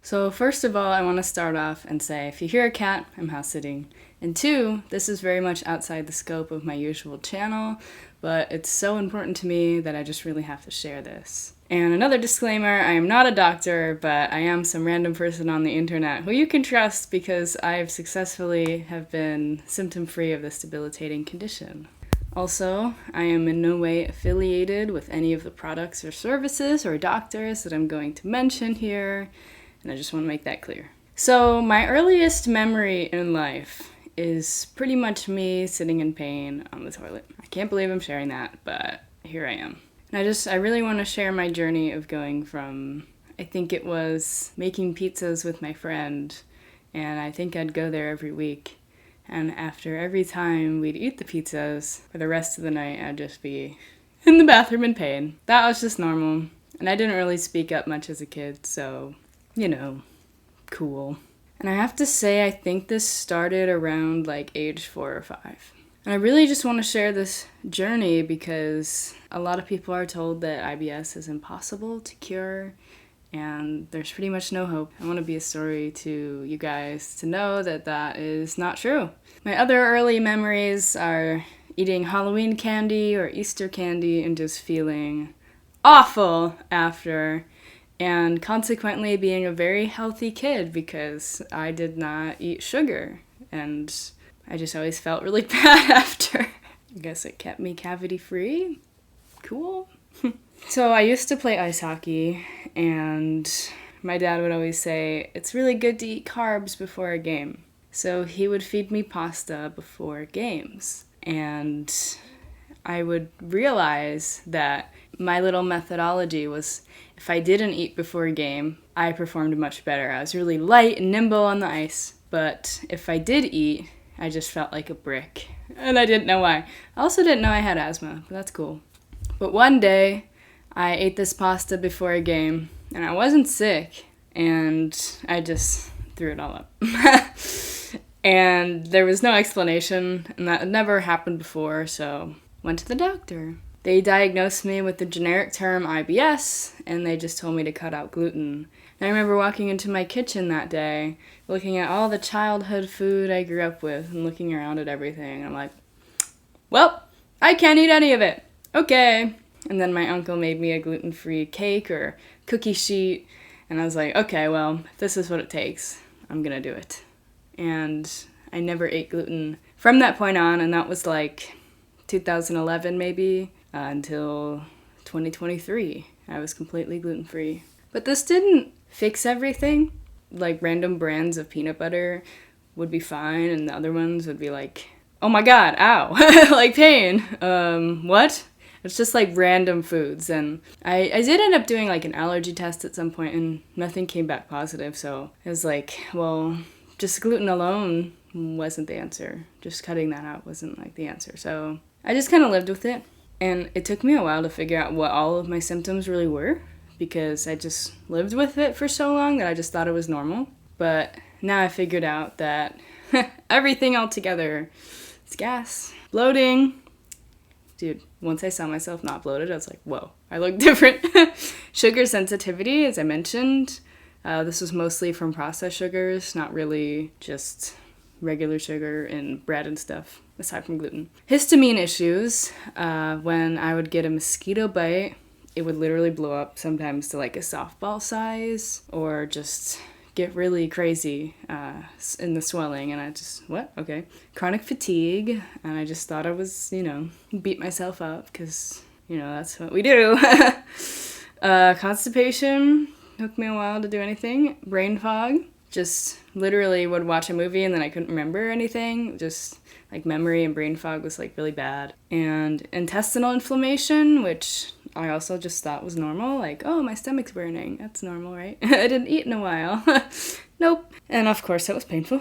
So first of all, I want to start off and say, if you hear a cat, I'm house sitting. And two, this is very much outside the scope of my usual channel, but it's so important to me that I just really have to share this. And another disclaimer, I am not a doctor, but I am some random person on the internet who you can trust because I've successfully have been symptom-free of this debilitating condition. Also, I am in no way affiliated with any of the products or services or doctors that I'm going to mention here, and I just want to make that clear. So, my earliest memory in life is pretty much me sitting in pain on the toilet. I can't believe I'm sharing that, but here I am. And I really want to share my journey of going from, I think it was making pizzas with my friend, and I think I'd go there every week. And after every time we'd eat the pizzas, for the rest of the night, I'd just be in the bathroom in pain. That was just normal. And I didn't really speak up much as a kid, so, cool. And I have to say, I think this started around age 4 or 5. And I really just want to share this journey because a lot of people are told that IBS is impossible to cure, and there's pretty much no hope. I want to be a story to you guys to know that that is not true. My other early memories are eating Halloween candy or Easter candy and just feeling awful after, and consequently being a very healthy kid because I did not eat sugar, and I just always felt really bad after. I guess it kept me cavity-free. Cool. So I used to play ice hockey, and my dad would always say, it's really good to eat carbs before a game. So he would feed me pasta before games, and I would realize that my little methodology was if I didn't eat before a game, I performed much better. I was really light and nimble on the ice, but if I did eat, I just felt like a brick, and I didn't know why. I also didn't know I had asthma, but that's cool. But one day, I ate this pasta before a game, and I wasn't sick, and I just threw it all up. And there was no explanation, and that had never happened before, so went to the doctor. They diagnosed me with the generic term IBS, and they just told me to cut out gluten. And I remember walking into my kitchen that day, looking at all the childhood food I grew up with, and looking around at everything, and I'm like, well, I can't eat any of it. Okay. And then my uncle made me a gluten-free cake or cookie sheet, and I was like, okay, well, if this is what it takes, I'm gonna do it. And I never ate gluten from that point on, and that was 2011 maybe, until 2023. I was completely gluten-free. But this didn't fix everything. Random brands of peanut butter would be fine, and the other ones would be oh my god, ow, pain. What? It's just random foods, and I did end up doing an allergy test at some point, and nothing came back positive, so it was well, just gluten alone wasn't the answer. Just cutting that out wasn't the answer, so I just kind of lived with it, and it took me a while to figure out what all of my symptoms really were, because I just lived with it for so long that I just thought it was normal, but now I figured out that everything all together is gas, bloating. Dude, once I saw myself not bloated, I was like, whoa, I look different. Sugar sensitivity, as I mentioned. This was mostly from processed sugars, not really just regular sugar in bread and stuff, aside from gluten. Histamine issues. When I would get a mosquito bite, it would literally blow up sometimes to a softball size, or just get really crazy in the swelling, and I just, what? Okay. Chronic fatigue, and I just thought I was, beat myself up, because, that's what we do. Constipation, took me a while to do anything. Brain fog, just literally would watch a movie and then I couldn't remember anything, just memory and brain fog was really bad. And intestinal inflammation, which I also just thought was normal, oh, my stomach's burning, that's normal, right? I didn't eat in a while. Nope. And of course it was painful.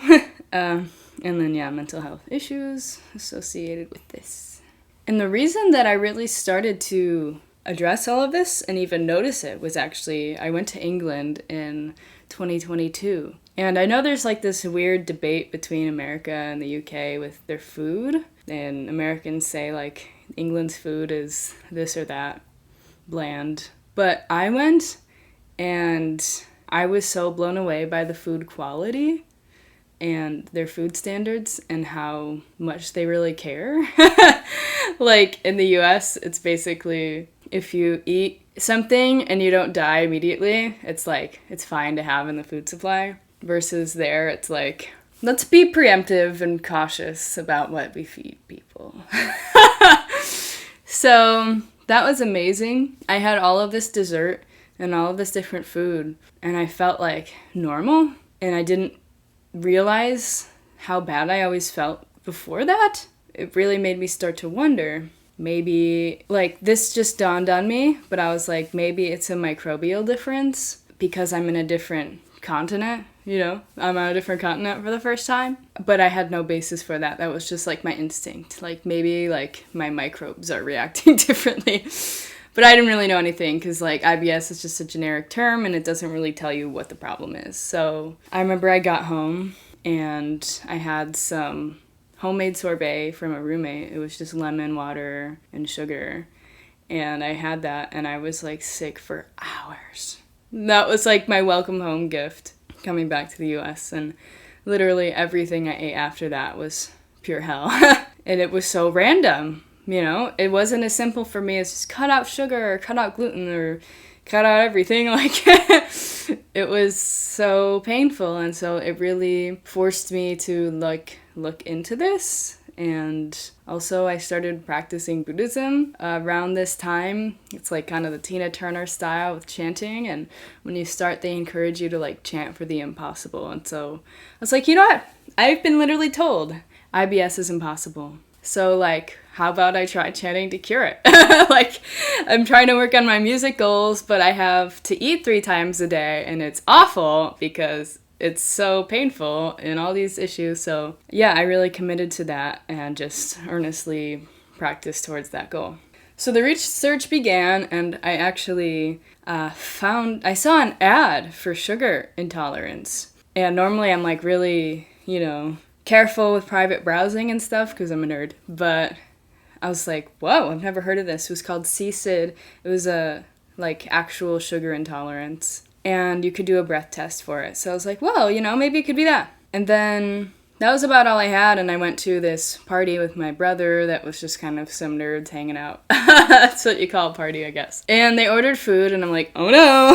And then mental health issues associated with this. And the reason that I really started to address all of this and even notice it was actually, I went to England in 2022. And I know there's this weird debate between America and the UK with their food. And Americans say England's food is this or that, bland. But I went and I was so blown away by the food quality and their food standards and how much they really care. Like in the US, it's basically if you eat something and you don't die immediately, it's like it's fine to have in the food supply. Versus there, it's like, let's be preemptive and cautious about what we feed people. So that was amazing. I had all of this dessert and all of this different food, and I felt like normal, and I didn't realize how bad I always felt before that. It really made me start to wonder, maybe, like, this just dawned on me, but I was like, maybe it's a microbial difference because I'm in a different continent, you know? I'm on a different continent for the first time. But I had no basis for that. That was just, like, my instinct. Like, maybe, like, my microbes are reacting differently. But I didn't really know anything because, like, IBS is just a generic term and it doesn't really tell you what the problem is. So I remember I got home and I had some homemade sorbet from a roommate. It was just lemon, water, and sugar. And I had that and I was, like, sick for hours. That was, like, my welcome home gift coming back to the U.S. And literally everything I ate after that was pure hell. And it was so random. You know, it wasn't as simple for me as just cut out sugar or cut out gluten or cut out everything. Like, it was so painful. And so it really forced me to, like, look into this. And also I started practicing Buddhism around this time. It's like kind of the Tina Turner style with chanting. And when you start, they encourage you to, like, chant for the impossible. And so I was like, you know what? I've been literally told IBS is impossible. So, like, how about I try chanting to cure it? Like, I'm trying to work on my music goals, but I have to eat 3 times a day, and it's awful because it's so painful and all these issues. So, yeah, I really committed to that and just earnestly practiced towards that goal. So the research began, and I actually I saw an ad for sugar intolerance. And normally I'm, like, really, you know, careful with private browsing and stuff because I'm a nerd, but I was like, whoa, I've never heard of this. It was called SIBO. It was a, like, actual sugar intolerance, and you could do a breath test for it. So I was like, well, you know, maybe it could be that. And then that was about all I had, and I went to this party with my brother that was just kind of some nerds hanging out. That's what you call a party, I guess. And they ordered food, and I'm like, oh no,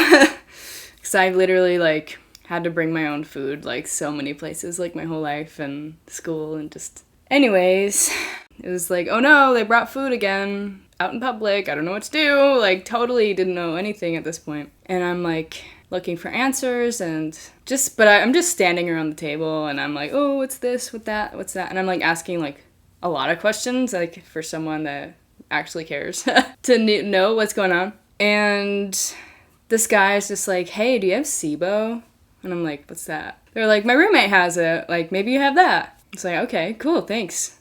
because I literally, like, had to bring my own food, like, so many places, like, my whole life and school and just... Anyways, it was like, oh no, they brought food again out in public. I don't know what to do. Like, totally didn't know anything at this point. And I'm, like, looking for answers and I'm just standing around the table and I'm like, oh, what's this, what's that? And I'm, like, asking, like, a lot of questions, like, for someone that actually cares to know what's going on. And this guy is just like, hey, do you have SIBO? And I'm like, what's that? They're like, my roommate has it. Like, maybe you have that. It's like, okay, cool, thanks.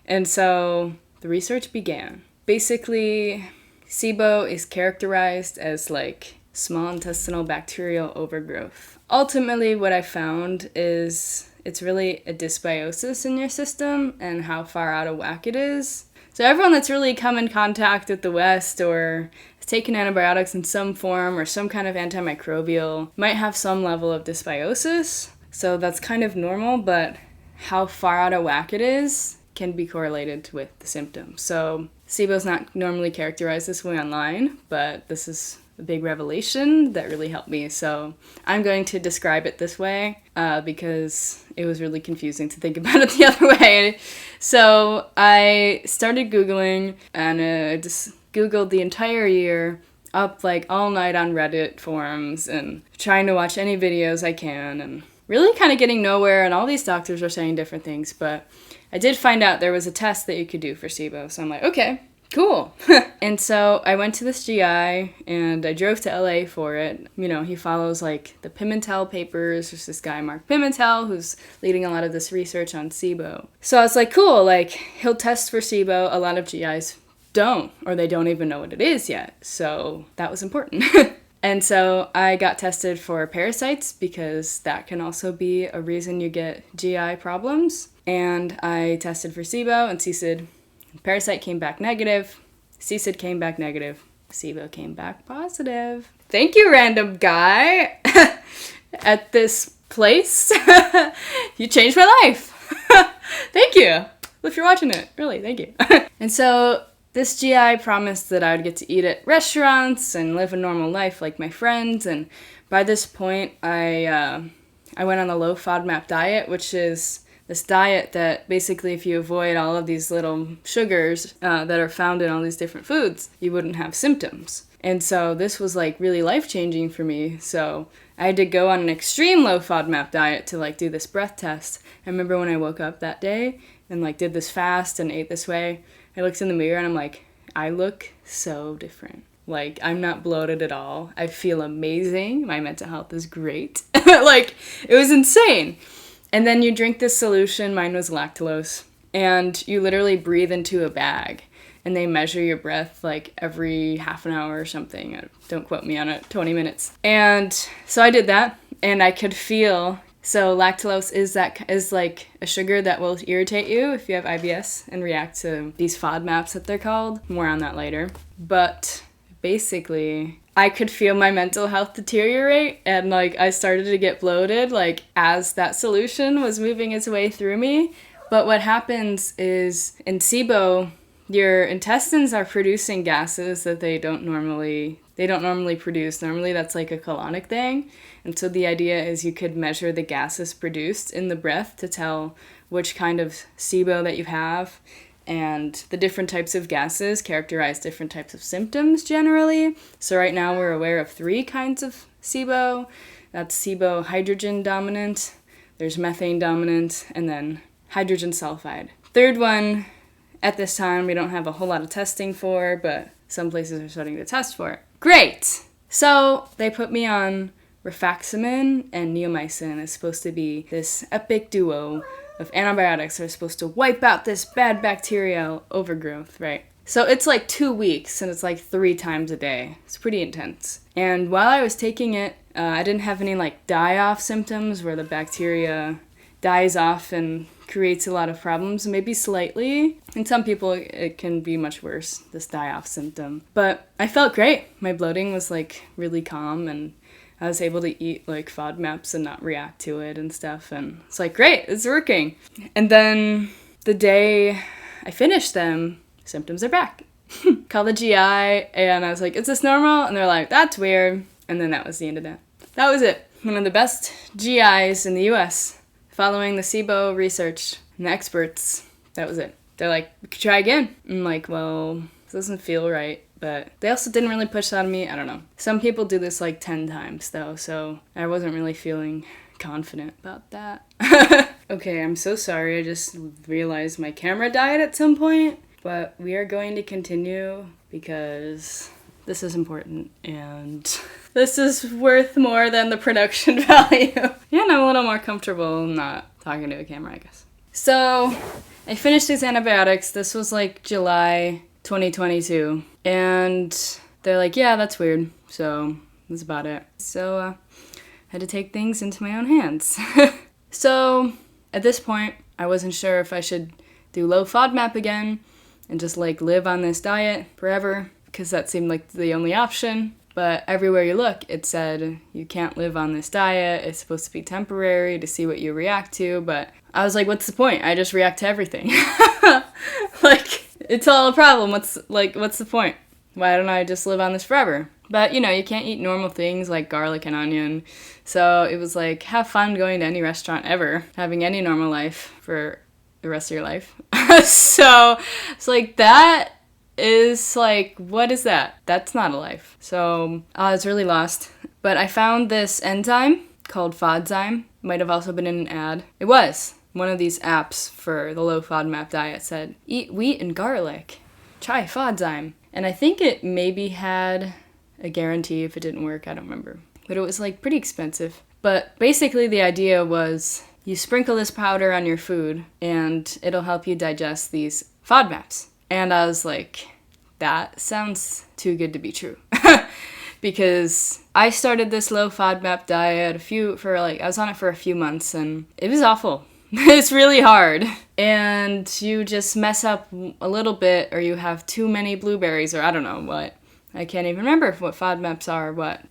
And so the research began. Basically, SIBO is characterized as, like, small intestinal bacterial overgrowth. Ultimately, what I found is it's really a dysbiosis in your system and how far out of whack it is. So everyone that's really come in contact with the West or has taken antibiotics in some form or some kind of antimicrobial might have some level of dysbiosis. So that's kind of normal, but how far out of whack it is can be correlated with the symptoms. So SIBO is not normally characterized this way online, but this is a big revelation that really helped me. So I'm going to describe it this way because it was really confusing to think about it the other way. So I started Googling and just Googled the entire year, up, like, all night on Reddit forums and trying to watch any videos I can and really kind of getting nowhere, and all these doctors are saying different things, but I did find out there was a test that you could do for SIBO, so I'm like, okay, cool. And so I went to this GI, and I drove to LA for it. You know, he follows, like, the Pimentel papers. There's this guy, Mark Pimentel, who's leading a lot of this research on SIBO. So I was like, cool, like, he'll test for SIBO. A lot of GIs don't, or they don't even know what it is yet, so that was important. And so I got tested for parasites because that can also be a reason you get GI problems. And I tested for SIBO and CSID. Parasite came back negative. CSID came back negative. SIBO came back positive. Thank you, random guy. at this place. You changed my life. Thank you. If you're watching it, really, thank you. And so this GI promised that I would get to eat at restaurants and live a normal life like my friends. And by this point, I went on the low FODMAP diet, which is this diet that basically if you avoid all of these little sugars that are found in all these different foods, you wouldn't have symptoms. And so this was like really life-changing for me. So I had to go on an extreme low FODMAP diet to like do this breath test. I remember when I woke up that day and like did this fast and ate this way, I looked in the mirror and I'm like, I look so different. Like, I'm not bloated at all. I feel amazing. My mental health is great. Like, it was insane. And then you drink this solution, mine was lactulose, and you literally breathe into a bag. And they measure your breath like every half an hour or something. Don't quote me on it, 20 minutes. And so I did that, and I could feel, so lactulose is like a sugar that will irritate you if you have IBS and react to these FODMAPs that they're called. More on that later. But basically, I could feel my mental health deteriorate, and like I started to get bloated like as that solution was moving its way through me. But what happens is in SIBO, your intestines are producing gases that they don't normally produce. Normally that's like a colonic thing. And so the idea is you could measure the gases produced in the breath to tell which kind of SIBO that you have. And the different types of gases characterize different types of symptoms generally. So right now we're aware of 3 kinds of SIBO. That's SIBO hydrogen dominant, there's methane dominant, and then hydrogen sulfide. Third one, at this time, we don't have a whole lot of testing for, but some places are starting to test for it. Great! So they put me on rifaximin and neomycin. It's supposed to be this epic duo of antibiotics that are supposed to wipe out this bad bacterial overgrowth, right? So it's like 2 weeks, and it's like 3 times a day. It's pretty intense. And while I was taking it, I didn't have any like die-off symptoms where the bacteria dies off and creates a lot of problems, maybe slightly. In some people, it can be much worse, this die-off symptom. But I felt great. My bloating was like really calm, and I was able to eat like FODMAPs and not react to it and stuff. And it's like, great, it's working. And then the day I finished them, symptoms are back. Called the GI, and I was like, is this normal? And they're like, that's weird. And then that was the end of that. That was it. One of the best GIs in the US. Following the SIBO research and the experts, that was it. They're like, we could try again. I'm like, well, this doesn't feel right. But they also didn't really push that on me. I don't know. Some people do this like 10 times, though, so I wasn't really feeling confident about that. Okay, I'm so sorry. I just realized my camera died at some point. But we are going to continue because this is important, and this is worth more than the production value. Yeah, and I'm a little more comfortable not talking to a camera, I guess. So, I finished these antibiotics. This was like July 2022. And they're like, yeah, that's weird. So, that's about it. So, I had to take things into my own hands. So, at this point, I wasn't sure if I should do low FODMAP again and just like live on this diet forever, because that seemed like the only option. But everywhere you look, it said you can't live on this diet. It's supposed to be temporary to see what you react to. But I was like, what's the point? I just react to everything. Like, it's all a problem. What's the point? Why don't I just live on this forever? But, you know, you can't eat normal things like garlic and onion. So it was like, have fun going to any restaurant ever, having any normal life for the rest of your life. So it's like, that is like, what is that? That's not a life. So I was really lost. But I found this enzyme called FODZyme. Might have also been in an ad. It was. One of these apps for the low FODMAP diet said, eat wheat and garlic. Try FODZyme. And I think it maybe had a guarantee if it didn't work. I don't remember. But it was like pretty expensive. But basically the idea was you sprinkle this powder on your food and it'll help you digest these FODMAPs. And I was like, that sounds too good to be true. Because I started this low FODMAP diet I was on it for a few months, and it was awful. It's really hard. And you just mess up a little bit, or you have too many blueberries, or I don't know what. I can't even remember what FODMAPs are, what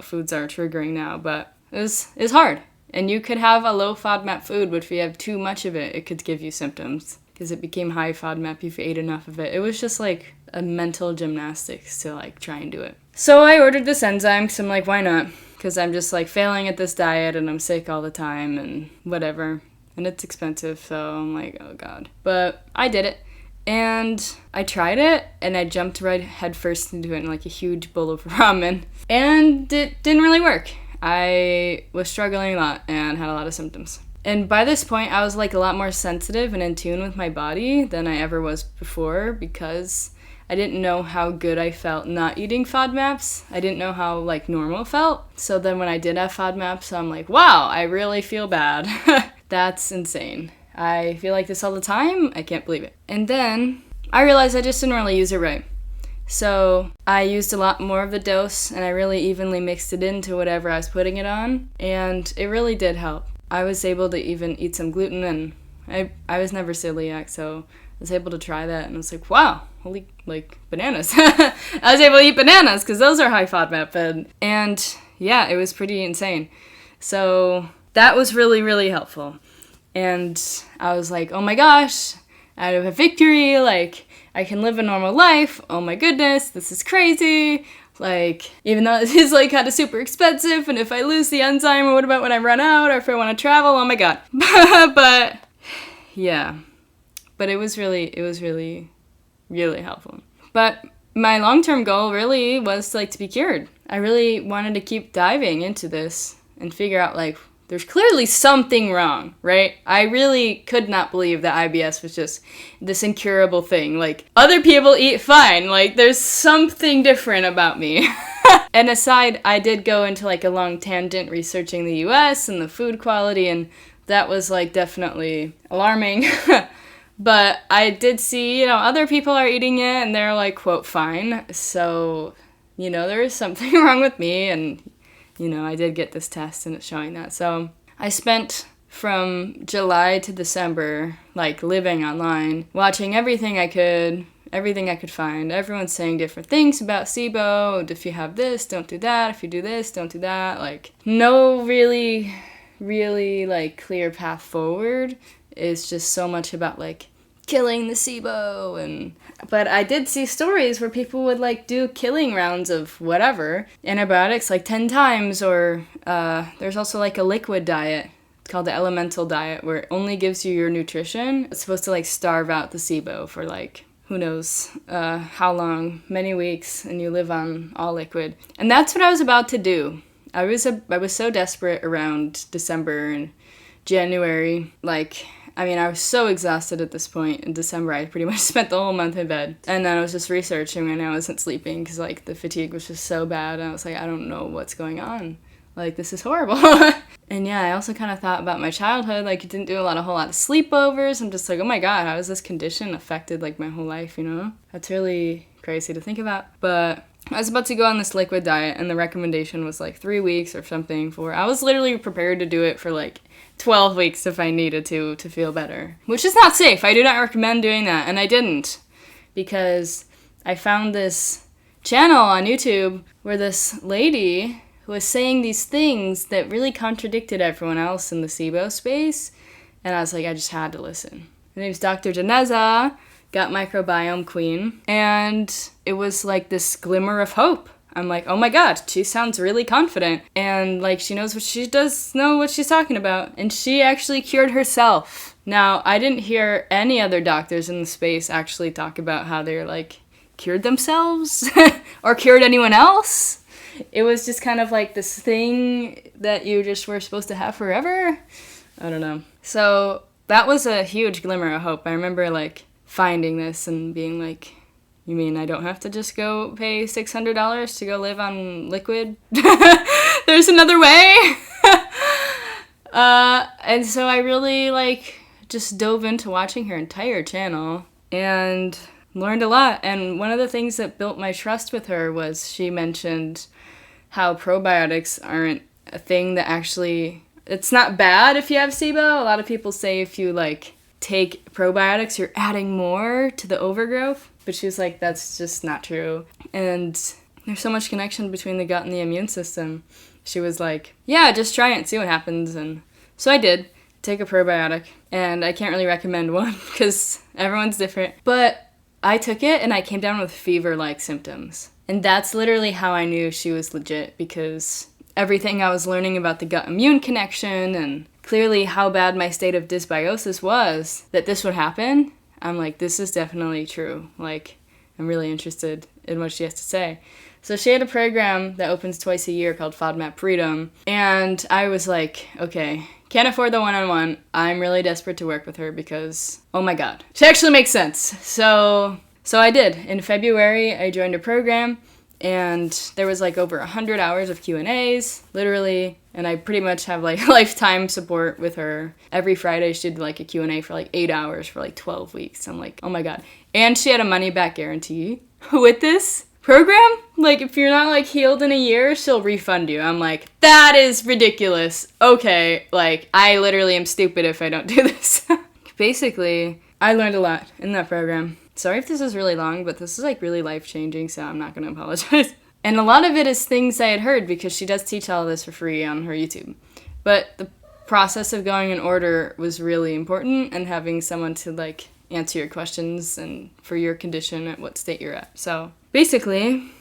foods are triggering now, but is hard. And you could have a low FODMAP food, but if you have too much of it, it could give you symptoms because it became high FODMAP if you ate enough of it. It was just like a mental gymnastics to like try and do it. So I ordered this enzyme because I'm like, why not? Because I'm just like failing at this diet and I'm sick all the time and whatever. And it's expensive, so I'm like, oh God. But I did it. And I tried it, and I jumped right head first into it in like a huge bowl of ramen. And it didn't really work. I was struggling a lot and had a lot of symptoms. And by this point, I was like a lot more sensitive and in tune with my body than I ever was before because I didn't know how good I felt not eating FODMAPs. I didn't know how like normal felt. So then when I did have FODMAPs, I'm like, wow, I really feel bad. That's insane. I feel like this all the time. I can't believe it. And then I realized I just didn't really use it right. So I used a lot more of the dose and I really evenly mixed it into whatever I was putting it on. And it really did help. I was able to even eat some gluten and I was never celiac, so I was able to try that and I was like, wow, holy, like, bananas. I was able to eat bananas because those are high FODMAP. And yeah, it was pretty insane. So that was really, really helpful. And I was like, oh my gosh, I have a victory, like, I can live a normal life, oh my goodness, this is crazy, like, even though it is, like, kind of super expensive, and if I lose the enzyme, or what about when I run out, or if I want to travel, oh my god. But, yeah, but it was really, really helpful. But my long-term goal really was, like, to be cured. I really wanted to keep diving into this and figure out, like, there's clearly something wrong, right? I really could not believe that IBS was just this incurable thing. Like, other people eat fine. Like, there's something different about me. And aside, I did go into, like, a long tangent researching the US and the food quality, and that was, like, definitely alarming. But I did see, other people are eating it, and they're, like, quote, fine. So, there is something wrong with me, and I did get this test and it's showing that. So I spent from July to December, like, living online, watching everything I could find. Everyone's saying different things about SIBO. If you have this, don't do that. If you do this, don't do that. Like, no really, like, clear path forward. It's just so much about, like, killing the SIBO but I did see stories where people would like do killing rounds of whatever antibiotics like 10 times or there's also like a liquid diet called the elemental diet where it only gives you your nutrition. It's supposed to like starve out the SIBO for like who knows how long, many weeks, and you live on all liquid. And that's what I was about to do. I was so desperate around December and January, I was so exhausted at this point. In December, I pretty much spent the whole month in bed. And then I was just researching and I wasn't sleeping because, like, the fatigue was just so bad. And I was like, I don't know what's going on. Like, this is horrible. And yeah, I also kind of thought about my childhood. Like, I didn't do a whole lot of sleepovers. I'm just like, oh my god, how has this condition affected, like, my whole life, That's really crazy to think about. But I was about to go on this liquid diet and the recommendation was, like, 3 weeks or something I was literally prepared to do it for, like, 12 weeks if I needed to feel better. Which is not safe. I do not recommend doing that. And I didn't. Because I found this channel on YouTube where this lady who was saying these things that really contradicted everyone else in the SIBO space. And I was like, I just had to listen. Her name's Dr. Janeza, gut microbiome queen. And it was like this glimmer of hope. I'm like, oh my god, she sounds really confident. And, like, she knows what she's talking about. And she actually cured herself. Now, I didn't hear any other doctors in the space actually talk about how they're, like, cured themselves or cured anyone else. It was just kind of like this thing that you just were supposed to have forever. I don't know. So that was a huge glimmer of hope. I remember, like, finding this and being like, you mean I don't have to just go pay $600 to go live on liquid? There's another way? And so I really, like, just dove into watching her entire channel and learned a lot. And one of the things that built my trust with her was she mentioned how probiotics aren't a thing that actually... It's not bad if you have SIBO. A lot of people say if you, like, take probiotics, you're adding more to the overgrowth. But she was like, that's just not true. And there's so much connection between the gut and the immune system. she was like, yeah, just try it and see what happens. And so I did take a probiotic, and I can't really recommend one because everyone's different. But I took it and I came down with fever-like symptoms. And that's literally how I knew she was legit, because everything I was learning about the gut-immune connection and clearly how bad my state of dysbiosis was, that this would happen, I'm like, this is definitely true. Like, I'm really interested in what she has to say. So she had a program that opens twice a year called FODMAP Freedom, and I was like, okay, can't afford the one-on-one. I'm really desperate to work with her because, oh my god, she actually makes sense. So I did. In February, I joined a program, and there was like over 100 hours of Q&As, literally, and I pretty much have like lifetime support with her. Every Friday, she did like a Q&A for like 8 hours for like 12 weeks. I'm like, oh my god. And she had a money-back guarantee with this program. Like, if you're not like healed in a year, she'll refund you. I'm like, that is ridiculous. Okay, like, I literally am stupid if I don't do this. Basically, I learned a lot in that program. Sorry if this is really long, but this is like really life-changing, so I'm not going to apologize. And a lot of it is things I had heard, because she does teach all of this for free on her YouTube. But the process of going in order was really important, and having someone to like answer your questions and for your condition at what state you're at. So basically,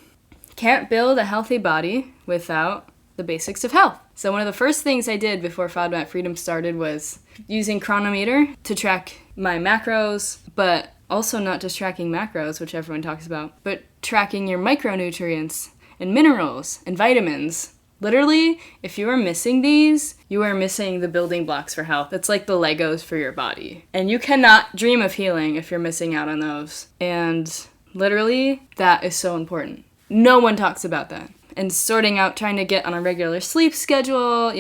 can't build a healthy body without the basics of health. So one of the first things I did before FODMAP Freedom started was using Chronometer to track my macros, but also not just tracking macros, which everyone talks about, but tracking your micronutrients and minerals and vitamins. Literally, if you are missing these, you are missing the building blocks for health. It's like the Legos for your body. And you cannot dream of healing if you're missing out on those. And literally, that is so important. No one talks about that. And sorting out, trying to get on a regular sleep schedule,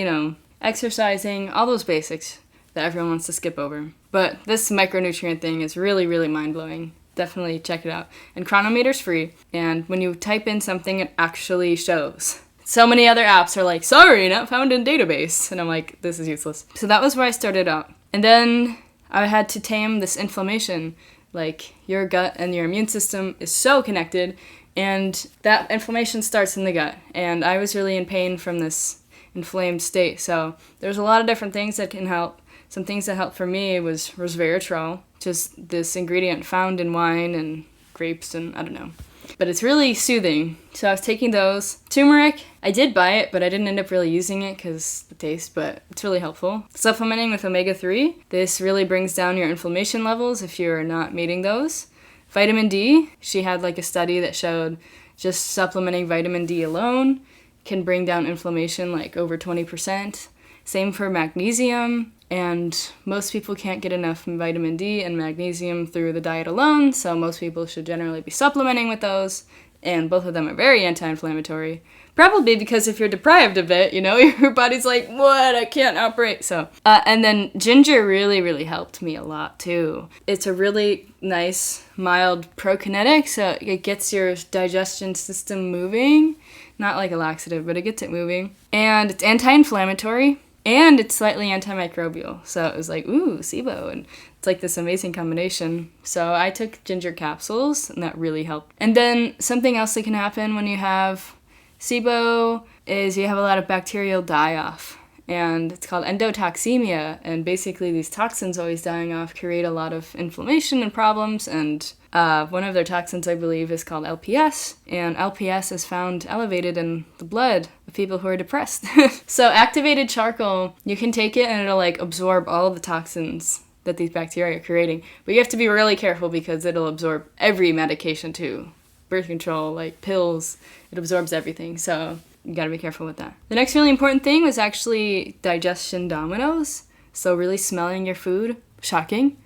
exercising, all those basics that everyone wants to skip over. But this micronutrient thing is really, really mind-blowing. Definitely check it out. And Chronometer's free, and when you type in something, it actually shows. So many other apps are like, sorry, not found in database. And I'm like, this is useless. So that was where I started out. And then I had to tame this inflammation. Like, your gut and your immune system is so connected, and that inflammation starts in the gut. And I was really in pain from this inflamed state. So there's a lot of different things that can help. Some things that helped for me was resveratrol, just this ingredient found in wine and grapes and I don't know. But it's really soothing. So I was taking those. Turmeric, I did buy it, but I didn't end up really using it because the taste, but it's really helpful. Supplementing with omega-3. This really brings down your inflammation levels if you're not meeting those. Vitamin D, she had like a study that showed just supplementing vitamin D alone can bring down inflammation like over 20%. Same for magnesium. And most people can't get enough vitamin D and magnesium through the diet alone, so most people should generally be supplementing with those, and both of them are very anti-inflammatory. Probably because if you're deprived of it, your body's like, what, I can't operate. So, and then ginger really, really helped me a lot too. It's a really nice, mild prokinetic, so it gets your digestion system moving. Not like a laxative, but it gets it moving. And it's anti-inflammatory. And it's slightly antimicrobial. So it was like, ooh, SIBO. And it's like this amazing combination. So I took ginger capsules, and that really helped. And then something else that can happen when you have SIBO is you have a lot of bacterial die-off. And it's called endotoxemia. And basically these toxins always dying off create a lot of inflammation and problems. And one of their toxins, I believe, is called LPS. And LPS is found elevated in the blood of people who are depressed. So activated charcoal, you can take it and it'll like absorb all of the toxins that these bacteria are creating. But you have to be really careful because it'll absorb every medication too. Birth control, like pills, it absorbs everything. So you gotta be careful with that. The next really important thing was actually digestion dominoes. So really smelling your food, shocking.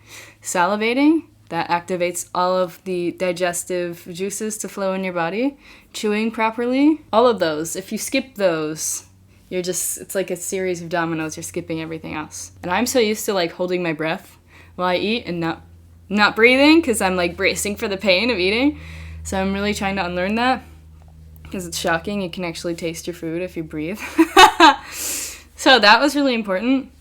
Salivating, that activates all of the digestive juices to flow in your body. Chewing properly, all of those. If you skip those, it's like a series of dominoes, you're skipping everything else. And I'm so used to like holding my breath while I eat and not breathing because I'm like bracing for the pain of eating. So I'm really trying to unlearn that. Because it's shocking, you can actually taste your food if you breathe. So that was really important.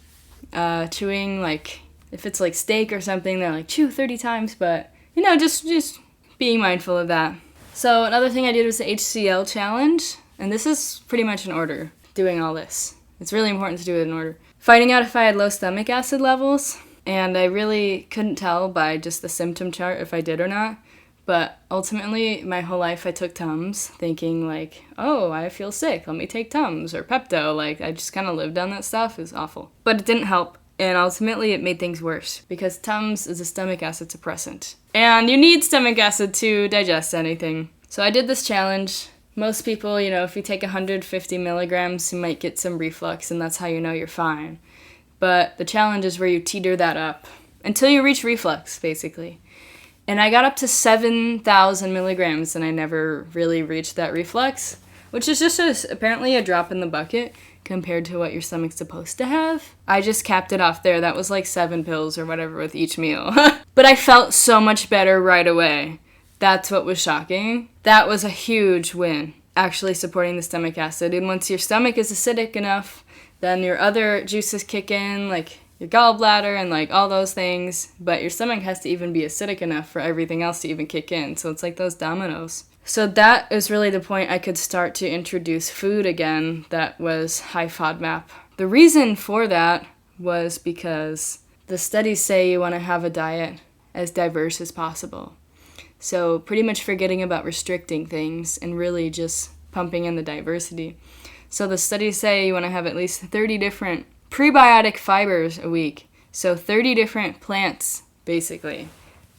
Chewing, like, if it's like steak or something, they're like, chew 30 times, but, just being mindful of that. So another thing I did was the HCl challenge, and this is pretty much in order. doing all this. It's really important to do it in order. Finding out if I had low stomach acid levels, and I really couldn't tell by just the symptom chart if I did or not. But ultimately, my whole life I took Tums, thinking like, oh, I feel sick, let me take Tums, or Pepto. Like, I just kind of lived on that stuff. It was awful. But it didn't help, and ultimately it made things worse, because Tums is a stomach acid suppressant. And you need stomach acid to digest anything. So I did this challenge. Most people, if you take 150 milligrams, you might get some reflux, and that's how you know you're fine. But the challenge is where you teeter that up until you reach reflux, basically. And I got up to 7,000 milligrams, and I never really reached that reflux, which is just apparently a drop in the bucket compared to what your stomach's supposed to have. I just capped it off there. That was like 7 pills or whatever with each meal. But I felt so much better right away. That's what was shocking. That was a huge win, actually supporting the stomach acid. And once your stomach is acidic enough, then your other juices kick in, like your gallbladder and like all those things, but your stomach has to even be acidic enough for everything else to even kick in. So it's like those dominoes. So that is really the point I could start to introduce food again that was high FODMAP. The reason for that was because the studies say you want to have a diet as diverse as possible. So pretty much forgetting about restricting things and really just pumping in the diversity. So the studies say you want to have at least 30 different prebiotic fibers a week. So 30 different plants, basically.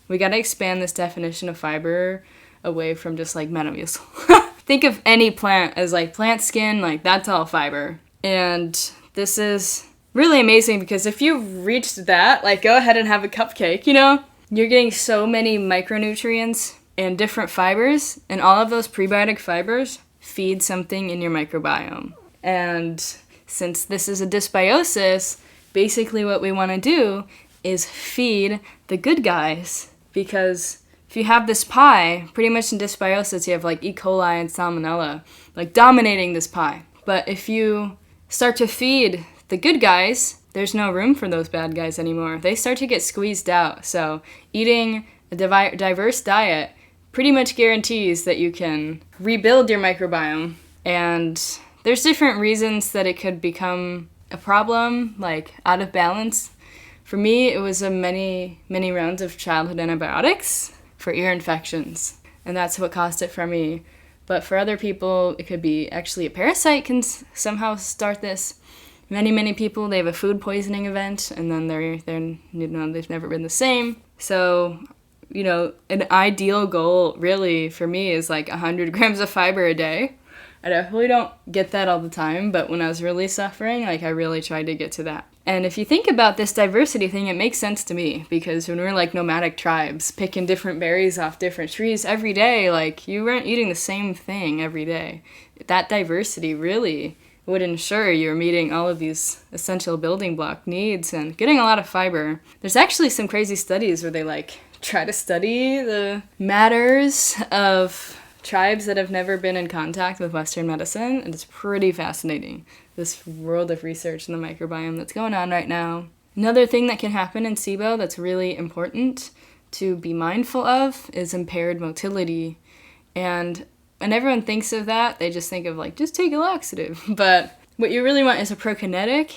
We got to expand this definition of fiber away from just like Metamucil. Think of any plant as like plant skin, like that's all fiber. And this is really amazing because if you reached that, like go ahead and have a cupcake, You're getting so many micronutrients and different fibers, and all of those prebiotic fibers feed something in your microbiome. And since this is a dysbiosis, basically what we want to do is feed the good guys, because if you have this pie, pretty much in dysbiosis, you have like E. coli and salmonella, like dominating this pie. But if you start to feed the good guys, there's no room for those bad guys anymore. They start to get squeezed out. So eating a diverse diet pretty much guarantees that you can rebuild your microbiome. And there's different reasons that it could become a problem, like out of balance. For me, it was many rounds of childhood antibiotics for ear infections, and that's what caused it for me. But for other people, it could be actually a parasite can somehow start this. Many people, they have a food poisoning event, and then they've never been the same. So, an ideal goal really for me is like 100 grams of fiber a day. I definitely don't get that all the time, but when I was really suffering, like I really tried to get to that. And if you think about this diversity thing, it makes sense to me, because when we're like nomadic tribes, picking different berries off different trees every day, like you weren't eating the same thing every day. That diversity really would ensure you're meeting all of these essential building block needs and getting a lot of fiber. There's actually some crazy studies where they like try to study the matters of tribes that have never been in contact with Western medicine, and it's pretty fascinating, this world of research in the microbiome that's going on right now. Another thing that can happen in SIBO that's really important to be mindful of is impaired motility. And when everyone thinks of that, they just think of like, just take a laxative. But what you really want is a prokinetic,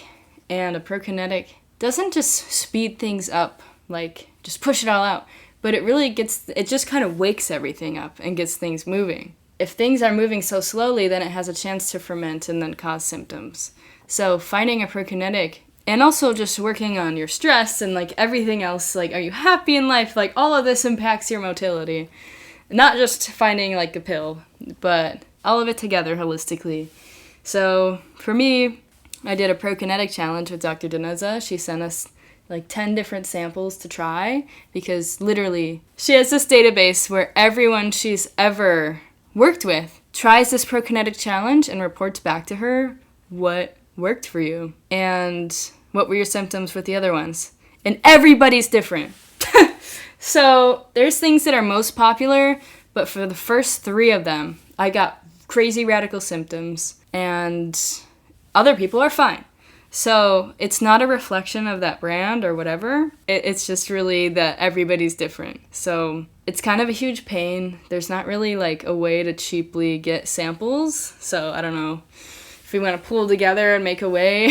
and a prokinetic doesn't just speed things up, like just push it all out. But it just kind of wakes everything up and gets things moving. If things are moving so slowly, then it has a chance to ferment and then cause symptoms. So finding a prokinetic, and also just working on your stress and like everything else, like are you happy in life? Like all of this impacts your motility. Not just finding like a pill, but all of it together holistically. So for me, I did a Prokinetic challenge with Dr. Janeza. She sent us like 10 different samples to try, because literally she has this database where everyone she's ever worked with tries this Prokinetic challenge and reports back to her what worked for you and what were your symptoms with the other ones. And everybody's different. So there's things that are most popular, but for the first 3 of them, I got crazy radical symptoms, and other people are fine. So it's not a reflection of that brand or whatever. It's just really that everybody's different. So it's kind of a huge pain. There's not really like a way to cheaply get samples. So I don't know. if we want to pool together and make a way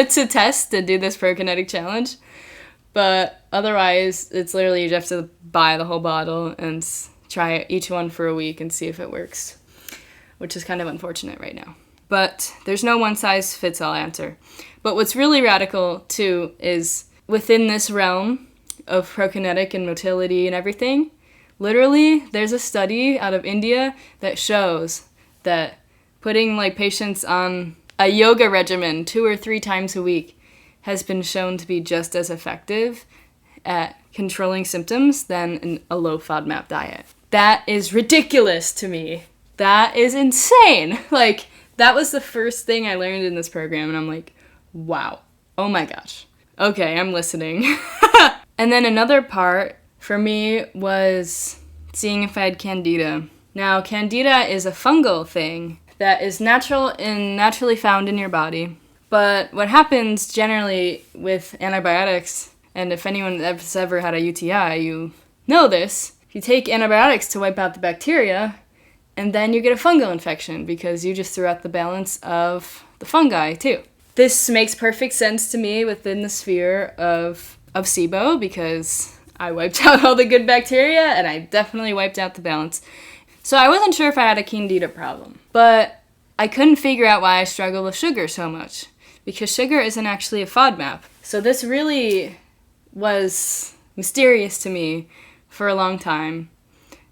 to test and do this Prokinetic challenge. But otherwise, it's literally you have to buy the whole bottle and try each one for a week and see if it works, which is kind of unfortunate right now. But there's no one-size-fits-all answer. But what's really radical, too, is within this realm of prokinetic and motility and everything, literally, there's a study out of India that shows that putting like patients on a yoga regimen 2 or 3 times a week has been shown to be just as effective at controlling symptoms than a low FODMAP diet. That is ridiculous to me. That is insane. Like, that was the first thing I learned in this program, and I'm like, wow. Oh my gosh. Okay, I'm listening. And then another part for me was seeing if I had Candida. Now, Candida is a fungal thing that is natural and naturally found in your body. But what happens generally with antibiotics, and if anyone has ever had a UTI, you know this, you take antibiotics to wipe out the bacteria, and then you get a fungal infection because you just threw out the balance of the fungi too. This makes perfect sense to me within the sphere of SIBO because I wiped out all the good bacteria and I definitely wiped out the balance. So I wasn't sure if I had a Candida problem, but I couldn't figure out why I struggle with sugar so much because sugar isn't actually a FODMAP. So this really was mysterious to me for a long time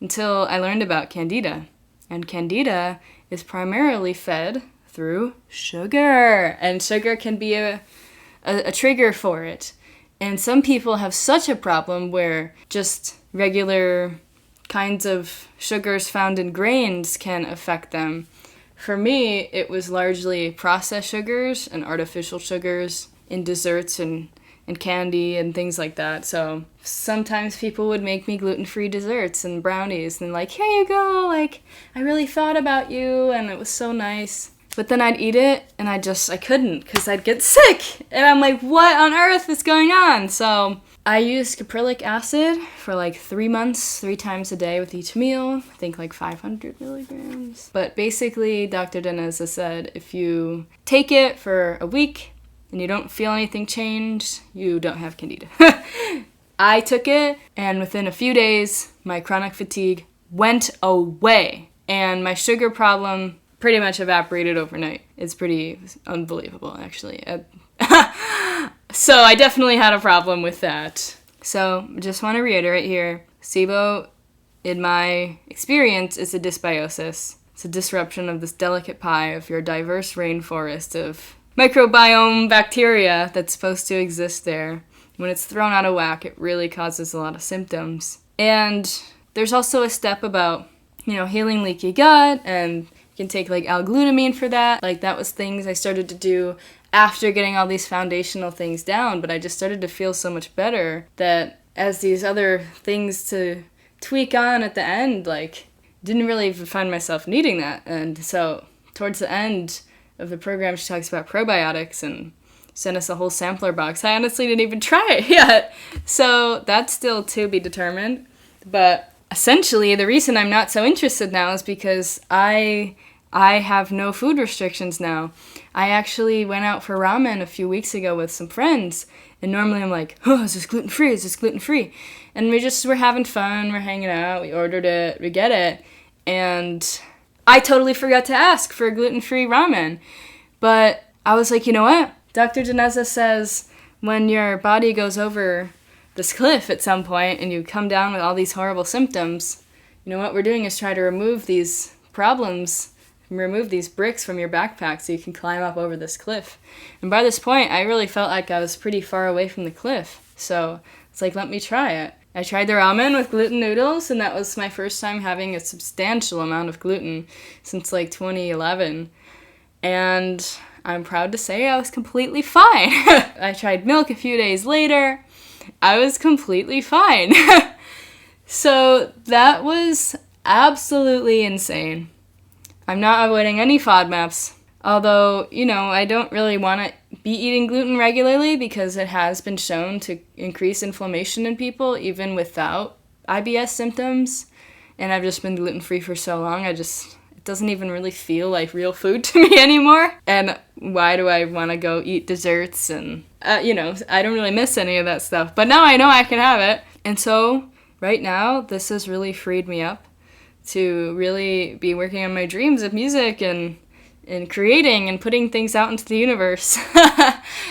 until I learned about Candida. And Candida is primarily fed through sugar, and sugar can be a trigger for it. And some people have such a problem where just regular kinds of sugars found in grains can affect them. For me, it was largely processed sugars and artificial sugars in desserts and candy and things like that. So sometimes people would make me gluten-free desserts and brownies and like, here you go, like, I really thought about you and it was so nice. But then I'd eat it and I couldn't because I'd get sick. And I'm like, what on earth is going on? So I used Caprylic Acid for like 3 months, 3 times a day with each meal. I think like 500 milligrams. But basically, Dr. Janeza said if you take it for a week and you don't feel anything change, you don't have Candida. I took it and within a few days, my chronic fatigue went away. And my sugar problem pretty much evaporated overnight. It's pretty unbelievable, actually. So I definitely had a problem with that. So just want to reiterate here, SIBO, in my experience, is a dysbiosis. It's a disruption of this delicate pie of your diverse rainforest of microbiome bacteria that's supposed to exist there. When it's thrown out of whack, it really causes a lot of symptoms. And there's also a step about, healing leaky gut, and you can take like L-glutamine for that. Like that was things I started to do after getting all these foundational things down, but I just started to feel so much better that as these other things to tweak on at the end, like didn't really even find myself needing that. And so towards the end of the program, she talks about probiotics and sent us a whole sampler box. I honestly didn't even try it yet. So that's still to be determined. But essentially, the reason I'm not so interested now is because I have no food restrictions now. I actually went out for ramen a few weeks ago with some friends, and normally I'm like, oh, is this gluten-free? Is this gluten-free? And we're having fun, we're hanging out, we ordered it, we get it, and I totally forgot to ask for gluten-free ramen. But I was like, you know what? Dr. Janeza says when your body goes over this cliff at some point and you come down with all these horrible symptoms, what we're doing is try to remove these problems, remove these bricks from your backpack so you can climb up over this cliff. And by this point, I really felt like I was pretty far away from the cliff. So it's like, let me try it. I tried the ramen with gluten noodles, and that was my first time having a substantial amount of gluten since like 2011. And I'm proud to say I was completely fine. I tried milk a few days later. I was completely fine. So that was absolutely insane. I'm not avoiding any FODMAPs, although, I don't really want to be eating gluten regularly because it has been shown to increase inflammation in people even without IBS symptoms. And I've just been gluten-free for so long, it's doesn't even really feel like real food to me anymore. And why do I want to go eat desserts? And, I don't really miss any of that stuff. But now I know I can have it. And so right now, this has really freed me up to really be working on my dreams of music and creating and putting things out into the universe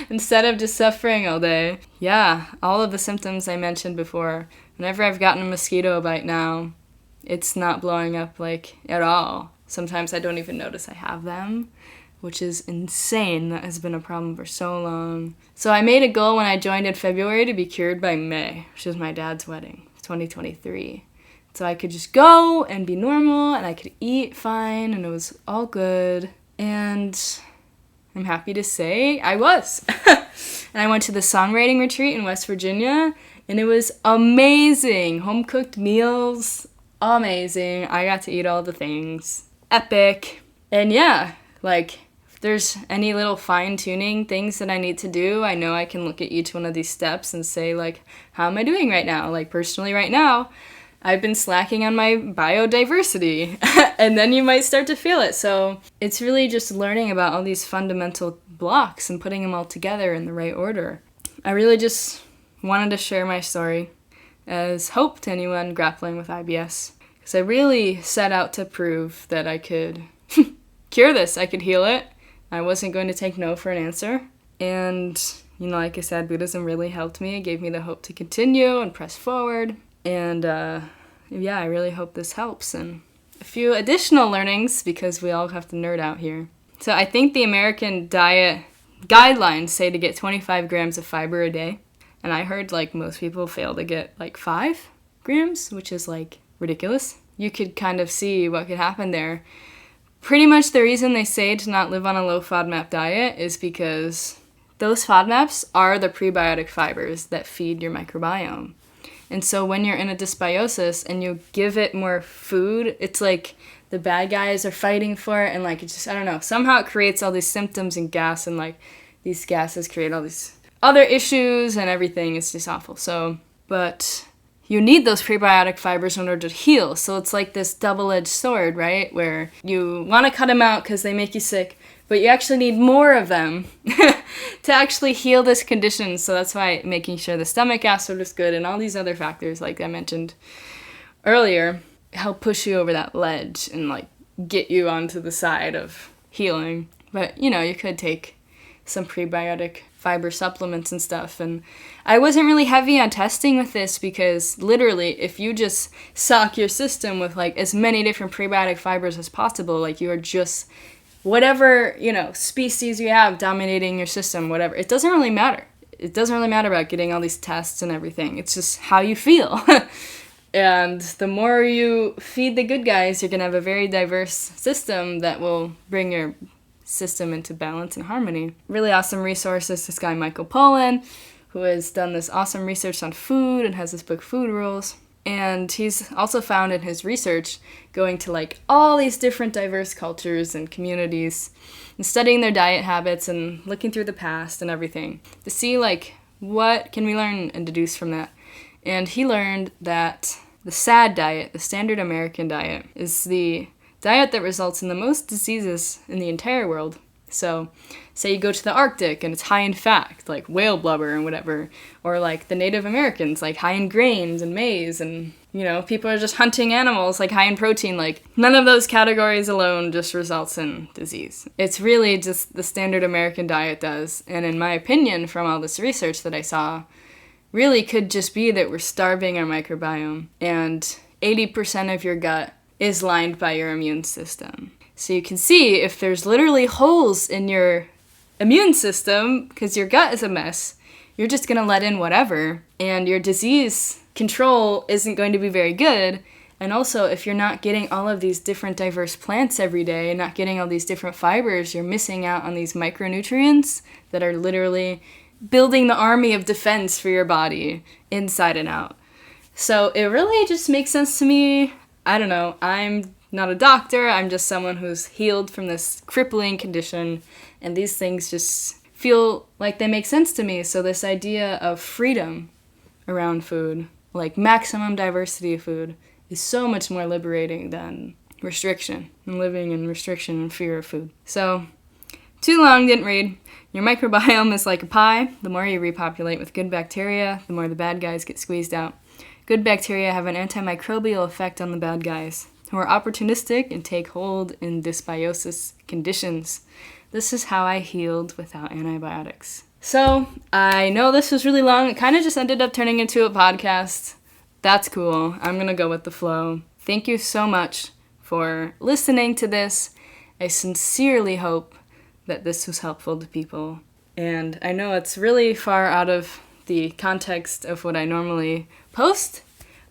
instead of just suffering all day. Yeah, all of the symptoms I mentioned before. Whenever I've gotten a mosquito bite now, it's not blowing up like at all. Sometimes I don't even notice I have them, which is insane. That has been a problem for so long. So I made a goal when I joined in February to be cured by May, which is my dad's wedding, 2023. So I could just go and be normal and I could eat fine and it was all good. And I'm happy to say I was. And I went to the songwriting retreat in West Virginia and it was amazing. Home-cooked meals, amazing. I got to eat all the things. Epic. And yeah, like if there's any little fine-tuning things that I need to do, I know I can look at each one of these steps and say like, how am I doing right now? Like personally right now, I've been slacking on my biodiversity, and then you might start to feel it. So it's really just learning about all these fundamental blocks and putting them all together in the right order. I really just wanted to share my story as hope to anyone grappling with IBS, because I really set out to prove that I could cure this, I could heal it. I wasn't going to take no for an answer. And, like I said, Buddhism really helped me. It gave me the hope to continue and press forward. And yeah, I really hope this helps. And a few additional learnings, because we all have to nerd out here. So I think the American diet guidelines say to get 25 grams of fiber a day. And I heard like most people fail to get like 5 grams, which is like ridiculous. You could kind of see what could happen there. Pretty much the reason they say to not live on a low FODMAP diet is because those FODMAPs are the prebiotic fibers that feed your microbiome. And so when you're in a dysbiosis and you give it more food, it's like the bad guys are fighting for it, and like it just, I don't know, somehow it creates all these symptoms and gas, and like these gases create all these other issues and everything. It's just awful. So, but you need those prebiotic fibers in order to heal. So it's like this double-edged sword, right? Where you want to cut them out because they make you sick, but you actually need more of them to actually heal this condition. So that's why making sure the stomach acid is good and all these other factors, like I mentioned earlier, help push you over that ledge and like get you onto the side of healing. But, you could take some prebiotic fiber supplements and stuff. And I wasn't really heavy on testing with this because literally if you just sock your system with like as many different prebiotic fibers as possible, like you are just whatever, species you have dominating your system, whatever, it doesn't really matter. It doesn't really matter about getting all these tests and everything. It's just how you feel. And the more you feed the good guys, you're going to have a very diverse system that will bring your system into balance and harmony. Really awesome resources. This guy, Michael Pollan, who has done this awesome research on food and has this book, Food Rules. And he's also found in his research going to like all these different diverse cultures and communities and studying their diet habits and looking through the past and everything to see like what can we learn and deduce from that. And he learned that the SAD diet, the standard American diet, is the diet that results in the most diseases in the entire world. So say you go to the Arctic and it's high in fat, like whale blubber and whatever, or like the Native Americans, like high in grains and maize, and people are just hunting animals like high in protein. Like none of those categories alone just results in disease. It's really just the standard American diet does. And in my opinion, from all this research that I saw, really could just be that we're starving our microbiome, and 80% of your gut is lined by your immune system. So you can see if there's literally holes in your immune system because your gut is a mess, you're just going to let in whatever, and your disease control isn't going to be very good. And also, if you're not getting all of these different diverse plants every day and not getting all these different fibers, you're missing out on these micronutrients that are literally building the army of defense for your body inside and out. So it really just makes sense to me. I don't know, I'm not a doctor, I'm just someone who's healed from this crippling condition, and these things just feel like they make sense to me. So this idea of freedom around food, like maximum diversity of food, is so much more liberating than restriction and living in restriction and fear of food. So, too long, didn't read. Your microbiome is like a pie. The more you repopulate with good bacteria, the more the bad guys get squeezed out. Good bacteria have an antimicrobial effect on the bad guys, who are opportunistic and take hold in dysbiosis conditions. This is how I healed without antibiotics. So, I know this was really long. It kind of just ended up turning into a podcast. That's cool. I'm going to go with the flow. Thank you so much for listening to this. I sincerely hope that this was helpful to people. And I know it's really far out of the context of what I normally post,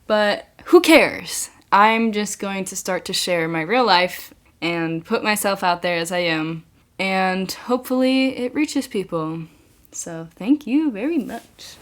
but who cares? I'm just going to start to share my real life and put myself out there as I am. And hopefully it reaches people. So thank you very much.